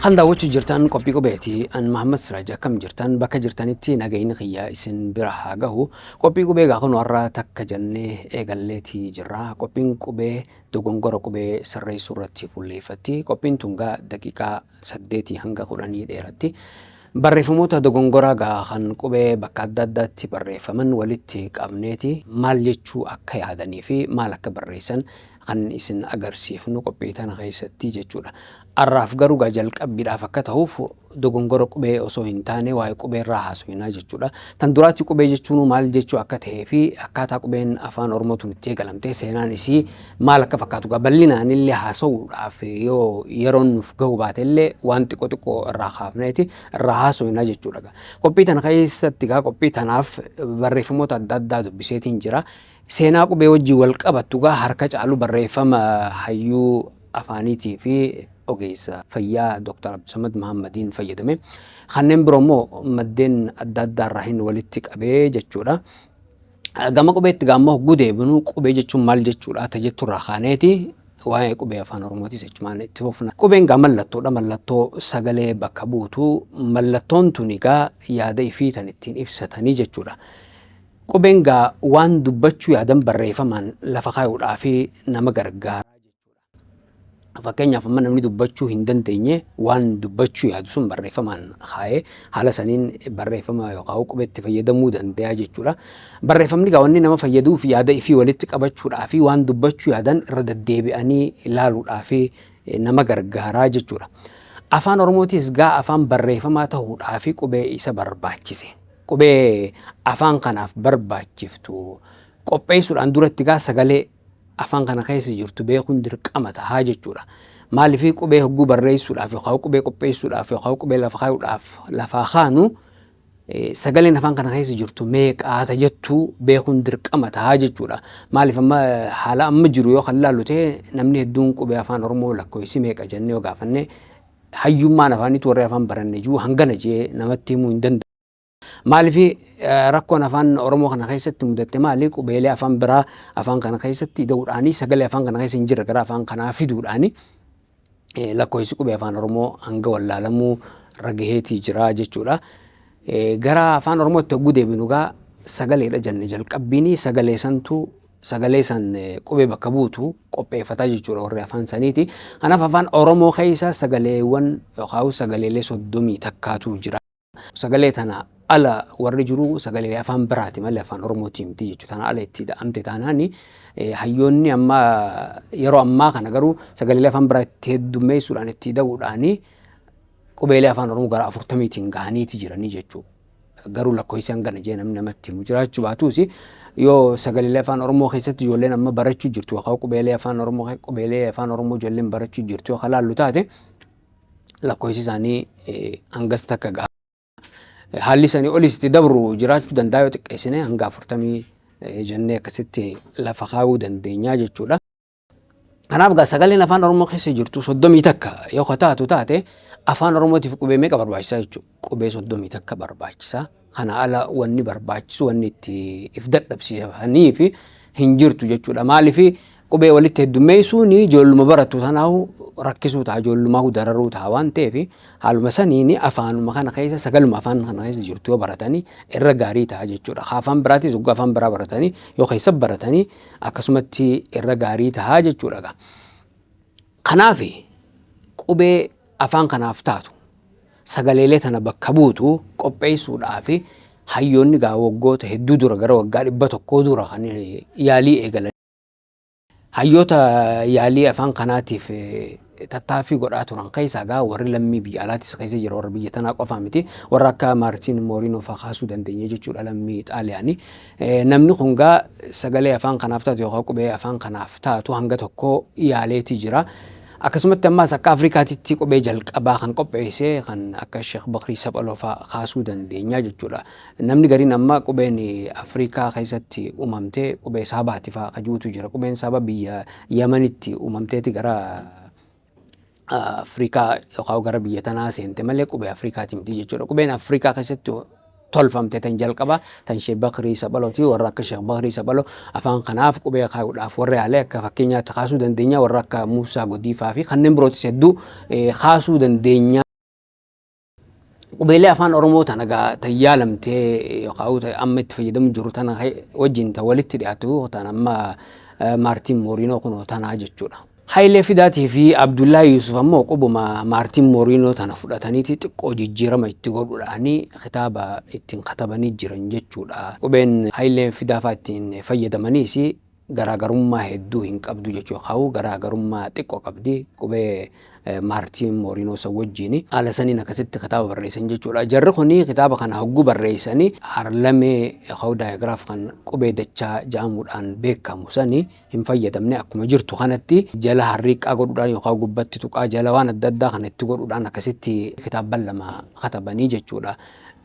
خلنا وجه جرتان قبي قبيتي أن محمد سراج كم جرتان بك جرتانيتي نجين خيا إسن برها جهو قبي قبي جاكون ورا تك جنة إجلتي جرا قبين قبي دعونغر قبي سرّي سورتي فليفتي قبين تونغا دقيقة سدتي هنگا قراني ديرتي barreeffamoota dogongoraa kan qubee bakka adda addaatti barreeffaman walitti qabneeti maal jechuu akka yaadanii fi maal akka barreessan kan isin agarsiifnu qophii tana keessatti jechuudha. Arraaf garuu jalqabbiidhaaf akka ta'uuf dogongora qubee osoo hin taane waa'ee qubee irraa haasofnaa jechuudha. Tan duraatti qubee jechuun maal jechuu akka ta'ee fi akkaataa qubeen afaan Oromootiin itti eegalamtee seenaan isii maal akka fakkaatu bal'inaan illee haasa'uudhaaf yoo yeroon nuuf gahuu baate illee waan xiqqoo xiqqoo irraa kaafneeti irraa haasofnaa jechuudha. Qophii tana keessatti qophii tanaaf barreeffamoota adda addaa dubbiseetiin jira. Seenaa qubee wajjin wal qabattu harka caalu barreeffama hayyuu afaaniitii fi ogeessa fayyaa Dr. Abdusamad Muhammadiin fayyadame kanneen biroo immoo maddeen adda addaa irraa hin walitti qabee jechuudha. Gama qubeetti gaammoo gudeebinu qubee jechuun maal jechuudha tajettu irraa kaaneeti waa'ee qubee afaan Oromootis jechumaan itti fufna. Qubeen mallattoodha, mallattoo sagalee bakka buutu mallattoon tuni yaada ifii tan ittiin ibsatanii jechuudha. Qubeen waan dubbachuu yaadan barreeffamaan lafa kaayuudhaa fi nama gargaara. Fakkeenyaaf amma namni dubbachuu hin dandeenye waan dubbachuu yaadu sun barreeffamaan kaayee haala saniin barreeffama yookaan qubeetti fayyadamuu danda'a jechuudha. Barreeffamni wanni nama fayyaduuf yaada ifii walitti qabachuudhaa fi waan dubbachuu yaadan irra deddeebi'anii ilaaluudhaa fi nama gargaaraa jechuudha. Afaan Oromootis afaan barreeffamaa ta'uudhaa fi qubee isa barbaachise. Qubee afaan kanaaf barbaachiftu qopheessuudhaan duratti sagalee afaan kana keessa jirtu beekuun dirqama tahaa jechuudha. Maaliif qubee hogguu barreessuudhaaf yookaan qubee qopheessuudhaaf yookaan qubee lafa kaayuudhaaf lafa kaanu sagaleen afaan kana keessa jirtu meeqaata jettuu beekuun dirqama tahaa jechuudha. Maaliif amma haala amma jiru yoo kan laallu ta'e namni hedduun qubee afaan Oromoo lakkoofsi meeqa jennee yoo gaafanne hayyummaan afaaniitu warri afaan baranne jiru hangana jee namatti himuu hin danda'u. Maaliif rakkoon afaan Oromoo kana keessatti mudatte maali qubeelee afaan biraa afaan kana keessatti da'uudhaanii sagalee afaan kana keessa hin jirre gara afaan kanaa fiduudhaanii lakkoofsi qubee afaan Oromoo hanga wallaalamuu ragaheetii jira jechuudha. Gara afaan Oromootti hogguu deebinu sagaleedha jenne jalqabbiin sagalee santu sagalee san qubee bakka buutu qopheeffataa jechuudha warri afaan saniiti. Kanaaf afaan Oromoo keessa sagaleewwan yookaan sagaleelee 30 takkaatu jira. Sagalee tana ala warri jiru sagalee afaan biraati malee afaan Oromootii miti jechuudha. Tana ala itti da'amte taanaani hayyoonni amma yeroo ammaa kana garuu sagalee afaan biraatti heddummeessuudhaan itti da'uudhaani qubeelee afaan Oromoo gara 40tiin gahaniiti jiranii jechuudha. Garuu lakkoofsi hangana jee namatti himu jiraachuu baatus yoo sagalee afaan Oromoo keessatti ijoolleen amma barachuu jirtu yookaan qubeelee afaan Oromoo ijoolleen barachuu jirtu yookaan laallu taate lakkoofsi isaanii hangas takka gaha. Haalli sanii olis itti dabru jiraachuu danda'a yoo xiqqeessine hanga 40 jennee akkasitti lafa kaa'uu dandeenya jechuudha. Kanaaf sagaleen afaan Oromoo keessa jirtu 30 takka yoo taatu taate afaan Oromootiif qubee meeqa barbaachisaa jechuudha. Qubee 30 takka barbaachisaa. Kana ala wanni barbaachisu wanni itti if dadhabsiisanii fi hin jirtu jechuudha. Maaliif qubee walitti heddummeessuun ijoolluma barattu tanaa'u rakkisuu ta'a ijoollumaa dararuu ta'a waan ta'eef haaluma saniin afaanuma kana keessa sagaluma afaan kana keessa jirtu yoo baratanii irra gaarii ta'a jechuudha. Afaan biraatis waggaa afaan biraa baratanii yoo keessa baratanii akkasumatti irra gaarii ta'a jechuudha. Kanaaf qubee afaan kanaaf taatu sagaleelee tana bakka buutu qopheessuudhaaf hayyoonni waggoota hedduu dura gara waggaa 100 dura kan yaalii eegalan. Hayyoota yaalii afaan kanaatiif tattaaffii godhaa turan keessaa warri lammii biyya alaatis keessa jira warra biyya tanaa qofaa miti warra akka Maartiin Mooriinoo fa'aa kaasuu dandeenya jechuudha lammii Xaaliyaanii. Namni kun sagalee afaan kanaaf taatu yookaan qubee afaan kanaaf taatu hanga tokko yaaleetii jira. Akkasumatti ammas akka Afrikaatitti qubee jalqabaa kan qopheesse kan akka Sheekh Bakrii Saphaloo fa'aa kaasuu dandeenya jechuudha. Namni gariin amma qubeen Afrikaa keessatti uumamtee qubee Saabaati fa'aa kajuutu jira. Qubeen Saabaa biyya Yamanitti uumamteeti gara Afrikaa yookaan gara biyya tanaa seente malee qubee Afrikaati miti jechuudha. Qubeen Afrikaa keessatti tolfamte tan jalqaba tan Sheekh Bakrii Saphalooti warra akka Sheekh Bakrii Saphaloo afaan kanaaf qubee kaa'uudhaaf warra yaalee akka fakkeenyaatti kaasuu dandeenya warra akka Muusaa Godifaa fi kanneen birootis hedduu kaasuu dandeenya. qubeelee afaan oromoo tana gaa tayyaalamtee yookaan amma itti fayyadamu jiru tana wajjin ta walitti dhiyaatu tan amma Maartiin Mooriinoo kun tanaa jechuudha. Hayilee Fidaatii fi Abdullaahi Yuusuf ammoo qubuma Maartiin Mooriinoo tana fudhataniiti xiqqoo jijjiirama itti godhuudhaanii kitaaba ittiin katabanii jiran jechuudha. Qubeen Hayilee Fidaafaa ittiin fayyadamaniis garaagarummaa hedduu hin qabdu jechuudha. Garaagarummaa xiqqoo qabdi qubee Maartiin Mooriinoo san wajjin haala saniin akkasitti kitaaba barreessan jechuudha. Jarri kuni kitaaba kana hogguu barreessanii harlamee daayigiraaf kan qubee dachaa jedhamuudhaan beekamu sani hin fayyadamne akkuma jirtu kanatti jala harriiqaa godhuudhaan yookaan gubbatti tuqaa jala waan adda addaa kan itti godhuudhaan akkasitti kitaaban lama katabanii jechuudha.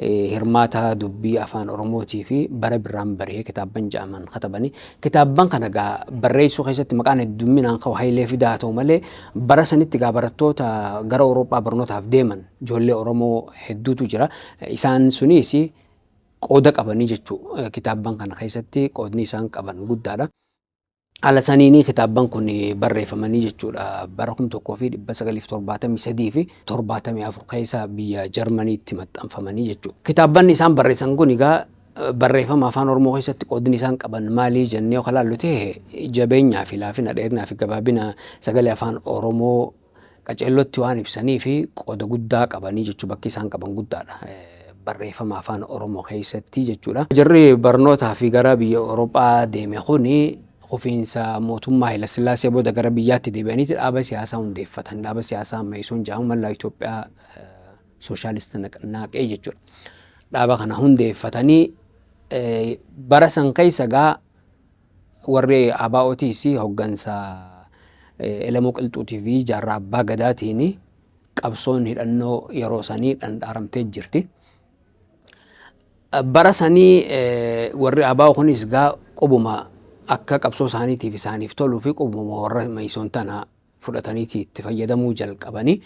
Hirmaata dubbii afaan oromootii fi bara birraan baree kitaaban jedhaman katabanii kitaaban kana gaa barreessuu keessatti maqaan heddumminaan qabu Hayilee Fidaa ta'u malee bara sanitti gaa barattoota gara Awurooppaa barnootaaf deeman ijoollee Oromoo hedduutu jira. Isaan sunis qooda qabanii jechuudha. Kitaaban kana keessatti qoodni isaan qaban guddaadha. Haala saniini kitaaban kun barreeffamanii jechuudha. Bara 1973 fi 74 keessa biyya Jarmaniitti maxxanfamanii jechuudha. Kitaaban isaan barreessan kun egaa barreeffama afaan oromoo keessatti qoodni isaan qaban maali jennee yoo ilaallu ta'e jabeenyaa fi laafina dheerinaa fi gabaabina sagalee afaan oromoo qaceellotti waan ibsanii fi qooda guddaa qabanii jechuu bakki isaan qaban guddaadha. Barreeffama afaan oromoo keessatti jechuudha. Jarri barnootaa fi gara biyya Awurooppaa deeme kuni ofiinsa mootummaa Haayile Sillaasee booda gara biyyaatti deebi'aniiti dhaaba siyaasaa hundeeffatan. Dhaaba siyaasaa ammayisuun jedhamu mallaa Itoophiyaa sooshaalistii naqnaqee jechuudha. Dhaaba kana hundeeffatanii bara san keessa gaa warri ABO'tiis hoggansa Elamoo Qilxuutii fi Jaarraa Abbaa Gadaatiin qabsoon hidhannoo yeroo sanii dhandhaaramtee jirti. Bara sanii warri ABO kunis gaa qubuma akka qabsoo isaaniitiif isaaniif toluu fi qubuma warra ma'isoon tana fudhataniiti itti fayyadamuu jalqabanii.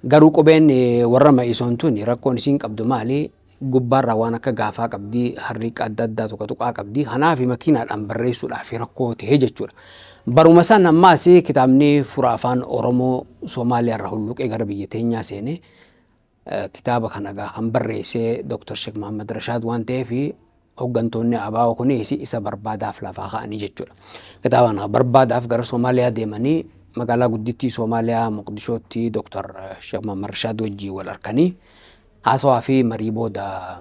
Garuu qubeen warra ma'isoon tuni rakkoon isiin qabdu maali? Gubbaarraa waan akka gaafaa qabdi, harriiqa adda addaa tuqaa qabdi. Kanaaf makiinaadhaan barreessuudhaaf rakkoo ta'e jechuudha. Baruma san ammaas kitaabni fura afaan Oromoo Somaaliyaarraa hulluqee gara biyya teenyaa seene kitaaba kana kan barreessee Dr. Sheek Muhammad Rashaad waan ta'eef hoggantoonni ABO kunis isa barbaadaaf lafaa ka'anii jechuudha. Kitaaba kana barbaadaaf gara Somaaliyaa deemanii magaalaa guddittii Somaaliyaa Moqdishootti Dr. Sheek Muhammad Rashaad wajjin wal arkanii haasawaa fi marii booda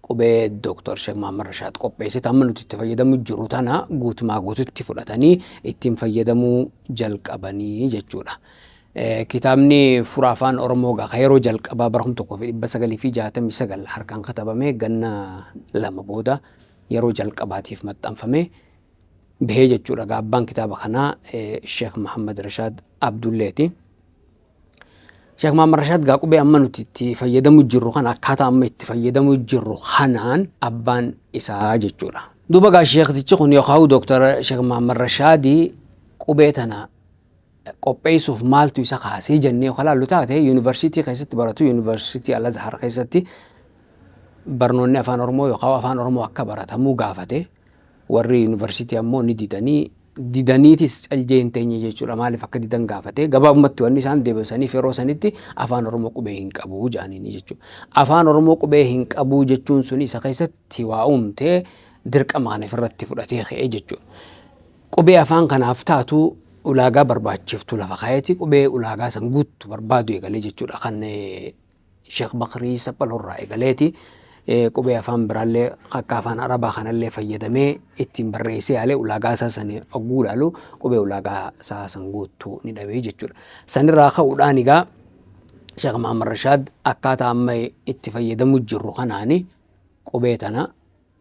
qubee Dr. Sheek Muhammad Rashaad qopheessite amma nuti itti fayyadamuu jiru tana guutumaa guututti fudhatanii ittiin fayyadamuu jalqabanii jechuudha. Kitaabni fura afaan Oromoo gaa yeroo jalqabaa bara 1969 harkaan katabame ganna lama booda yeroo jalqabaatiif maxxanfame bahee jechuudha. Abbaan kitaaba kanaa Sheek Muhammad Rashaad Abdulleeti. Sheek Muhammad Rashaad gaa qubee amma nuti itti fayyadamuu jirru kana akkaataa amma itti fayyadamuu jirru kanaan abbaan isaa jechuudha. Duuba gaa sheektichi kun yookaan Dr. Sheek Muhammad Rashaad qubee tana qopheessuuf maaltu isa kaasee jennee yoo ilaallu taate yuunivarsiitii keessatti baratu yuunivarsiitii Al-Azhar keessatti barnoonni afaan Oromoo yookaan afaan Oromoo akka baratamuu gaafate warri yuunivarsiitii ammoo ni didaniitis caljee hin teenye jechuudha. Maaliif akka didan gaafate gabaabumatti wanni isaan deebisaniif yeroo sanitti afaan Oromoo qubee hin qabu jedhaniini jechuudha. Afaan Oromoo qubee hin qabu jechuun sun isa keessatti waa uumtee dirqama kana ofirratti fudhatee ka'ee jechuudha. Qubee afaan kanaaf taatu ulaagaa barbaachiftu lafa kaayeti qubee ulaagaa san guutu barbaadu eegalee jechuudha. Kan Sheek Bakrii Saphaloorraa eegaleeti qubee afaan biraallee akka afaan Arabaa kanallee fayyadamee ittiin barreessee yaale ulaagaa isaa san ogguu ilaalu qubee ulaagaa isaa san guutuu ni dhabee jechuudha. Sanirraa ka'uudhaan egaa Sheek Muhammad Rashaad akkaataa amma itti fayyadamuu jirru kanaani qubee tana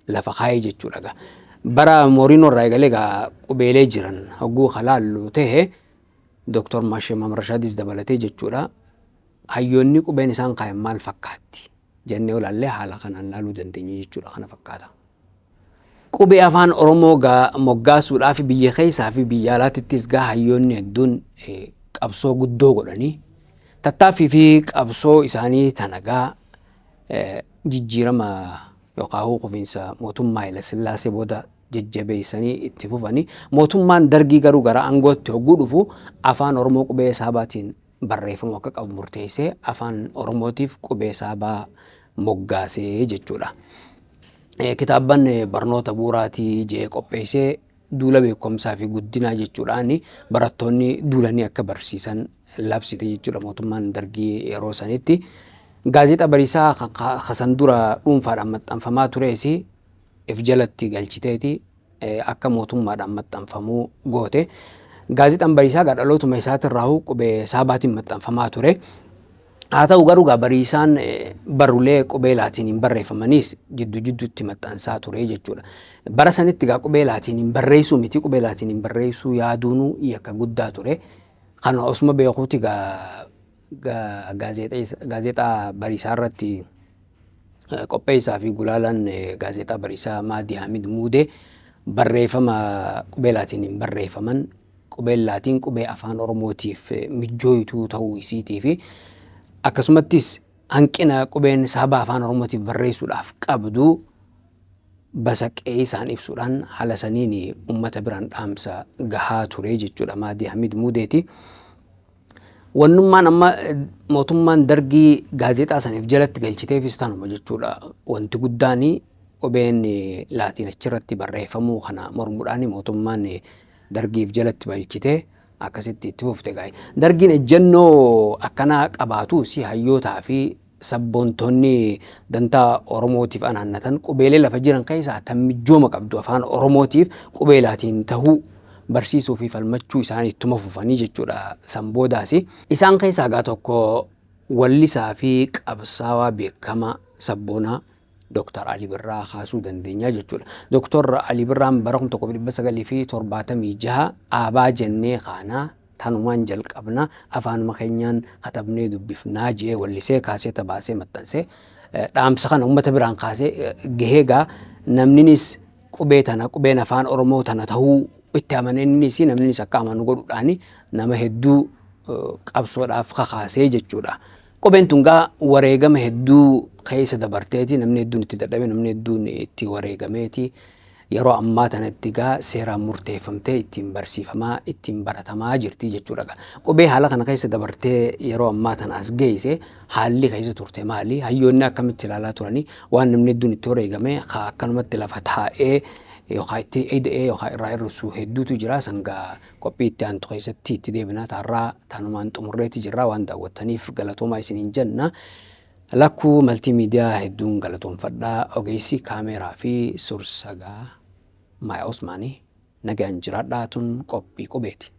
lafa kaayee jechuudha. Bara Mooriinoo irraa eegalee qubeelee jiran hogguu halaallu ta'e Dr. Sheek Muhammad Rashaadis dabalatee jechuudha. Hayyoonni qubeen isaan kaayan maal fakkaatti jennee olaallee haala kanaan laaluu dandeenya jechuudha. Kana fakkaata. Qubee afaan Oromoo moggaasuudhaaf biyya keessaa fi biyya alaattis hayyoonni hedduun qabsoo guddoo godhanii tattaaffii fi qabsoo isaanii tanagaa jijjiirama yookaan qufiinsa mootummaa Haayile Sillaasee booda jajjabeessanii itti fufanii mootummaan Dargii garuu gara aangootti hogguu dhufu afaan Oromoo qubee saabaatiin barreeffamuu akka qabu murteessee afaan Oromootiif qubee saabaa moggaasee jechuudha. Kitaabban barnoota bu'uuraatii jedhee qopheessee duula beekumsaa fi guddinaa jechuudhaan barattoonni duulanii akka barsiisan labsite jechuudha mootummaan Dargii yeroo sanitti. Gaazexaa Bariisaa kasan dura dhuunfaadhaan maxxanfamaa tures if jalatti galchiteeti akka mootummaadhaan maxxanfamuu goote. Gaazexaan Bariisaa dhalootuma isaatirraa qubee saabaatiin maxxanfamaa ture. Haa ta'u garuu Bariisaan barruulee qubee laatiniin barreeffamanis jidduutti maxxansaa ture jechuudha. Bara sanitti qubee laatiniin barreessuu miti qubee laatiniin barreessuu yaaduun yakka guddaa ture. Kana osuma beekuuti gaazexaa Bariisaa irratti qopheessaa fi gulaalaan gaazexaa Bariisaa Maadii Hamid Muudee barreeffama qubee laatiniin barreeffaman qubeen laatiin qubee afaan Oromootiif mijjooyituu ta'uu isiitii fi akkasumattis hanqina qubeen saabaa afaan Oromootiif barreessuudhaaf qabdu basaqee isaan ibsuudhaan haala saniin uummata biraan dhaamsa gahaa ture jechuudha Maadii Hamid Muudeeti. Wannummaan amma mootummaan Dargii gaazexaa saniif jalatti galchiteefis tanuma jechuudha. Wanti guddaan qubeen laatiin achirratti barreeffamuu kana mormuudhaan mootummaan Dargiif jalatti galchitee akkasitti itti fufte gaa'e. Dargiin ejjennoo akkanaa qabaatus hayyootaa fi sabboontonni dantaa Oromootiif anaannatan qubeelee lafa jiran keessaa tan mijooma qabdu afaan Oromootiif qubee laatiin tahuu barsiisuu fi falmachuu isaanii ittuma fufanii jechuudha sanboodaas. Isaan keessaa gaa tokko wallisaa fi qabsaawaa beekamaa sabboonaa Dr. Ali Birraa kaasuu dandeenya jechuudha. Dr. Ali Birraan bara 1976 aabaa jennee kaanaa tanumaan jalqabna afaanuma keenyaan katabnee dubbifnaa jedhee wallisee kaasee tabaasee maxxansee dhaamsa kana uummata biraan kaasee gaheegaa namninis qubeen afaan Oromoo tana tahuu itti amaneenis namninis akka amanu godhuudhaan nama hedduu qabsoodhaaf kakaasee jechuudha. Qubeen tun gaa wareegama hedduu keessa dabarteeti namni hedduun itti dadhabe namni hedduun itti wareegameeti. Yeroo ammaa tanatti gaa seeraan murteeffamtee ittiin barsiifamaa ittiin baratamaa jirti jechuudha. Qubee haala kana keessa dabartee yeroo ammaa tana as geesse haalli keessa turte maali? Hayyoonni akkamitti ilaalaa turanii waan namni hedduun itti wareegame akkanumatti lafa taa'ee yookaan itti eeda'ee yookaan irraa hir'isuu hedduutu jira. Sangaa qophii itti aantu keessatti itti deebinaa taarraa tanumaan xumurreetti jirra waan daawwattaniif galatoomaa isiniin jenna. Lakkuu maltiimiidiyaa hedduun galatoomfadhaa ogeessi kaameeraa fi suursagaa Maaya Osmaanii nagaan jiraadhaa tun qophii qubeeti.